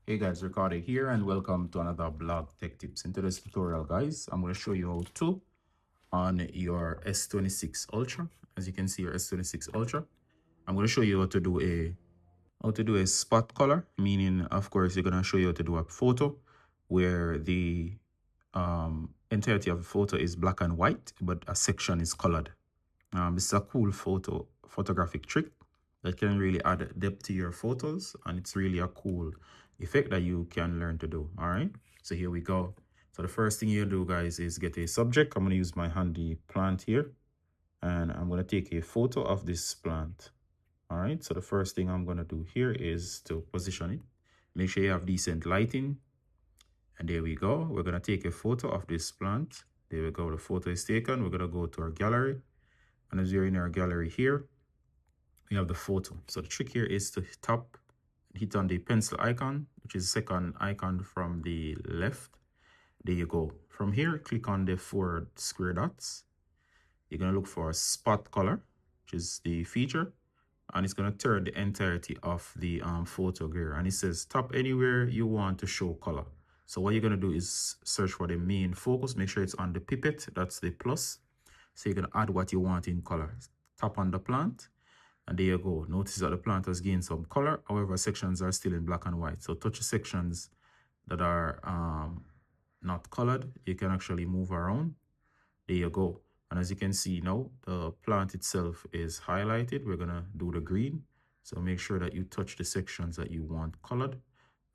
Hey guys, Ricardo here and welcome to another blog tech tips. In today's tutorial guys, I'm going to show you how to on your S26 Ultra. As you can see, your S26 Ultra, I'm going to show you how to do a spot color, meaning of course you're going to show you how to do a photo where the entirety of the photo is black and white but a section is colored. This is a cool photographic trick that can really add depth to your photos, and it's really a cool effect that you can learn to do. All right, so here we go. So the first thing you do guys is get a subject. I'm going to use my handy plant here, and I'm going to take a photo of this plant. All right, so the first thing I'm going to do here is to position it. Make sure you have decent lighting, and there we go. We're going to take a photo of this plant. There we go, the photo is taken. We're going to go to our gallery, and as you're in our gallery here, we have the photo. So the trick here is to hit on the pencil icon, which is the second icon from the left. There you go. From here, click on the 4 square dots. You're going to look for a spot color, which is the feature, and it's going to turn the entirety of the photo here. And it says tap anywhere you want to show color. So what you're going to do is search for the main focus. Make sure it's on the pipette. That's the plus. So you're going to add what you want in colors. Tap on the plant. And there you go. Notice that the plant has gained some color. However, sections are still in black and white. So touch the sections that are not colored. You can actually move around. There you go. And as you can see now, the plant itself is highlighted. We're going to do the green. So make sure that you touch the sections that you want colored.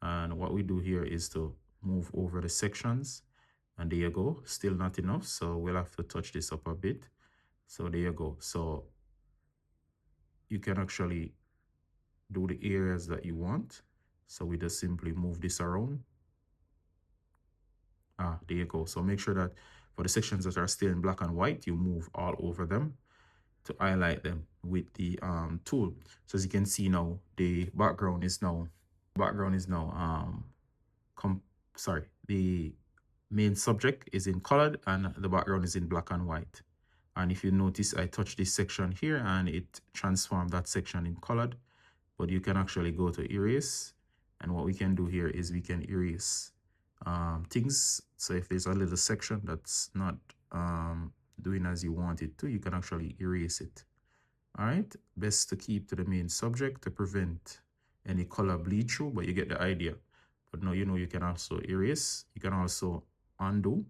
And what we do here is to move over the sections. And there you go. Still not enough. So we'll have to touch this up a bit. So there you go. So you can actually do the areas that you want. So we just simply move this around. There you go. So make sure that for the sections that are still in black and white, you move all over them to highlight them with the tool. So as you can see now, the background is now the main subject is in colored and the background is in black and white. And if you notice, I touch this section here and it transformed that section in colored. But you can actually go to erase, and what we can do here is we can erase things. So if there's a little section that's not doing as you want it to, you can actually erase it. All right, best to keep to the main subject to prevent any color bleed through, but you get the idea. But now you know you can also erase, you can also undo.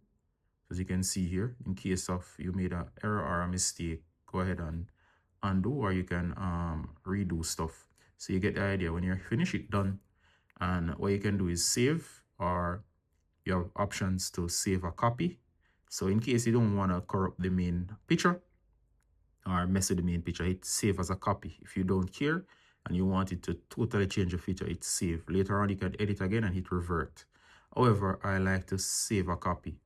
As you can see here, in case of you made an error or a mistake, go ahead and undo, or you can redo stuff. So you get the idea. When you're finished, it done. And what you can do is save, or you have options to save a copy. So in case you don't want to corrupt the main picture or mess with the main picture, hit save as a copy. If you don't care and you want it to totally change the feature, hit save. Later on, you can edit again and hit revert. However, I like to save a copy.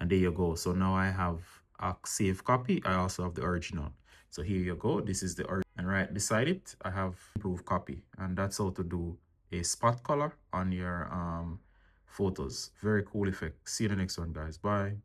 And there you go. So now I have a saved copy. I also have the original. So here you go. This is the original. And right beside it, I have improved copy. And that's how to do a spot color on your photos. Very cool effect. See you in the next one, guys. Bye.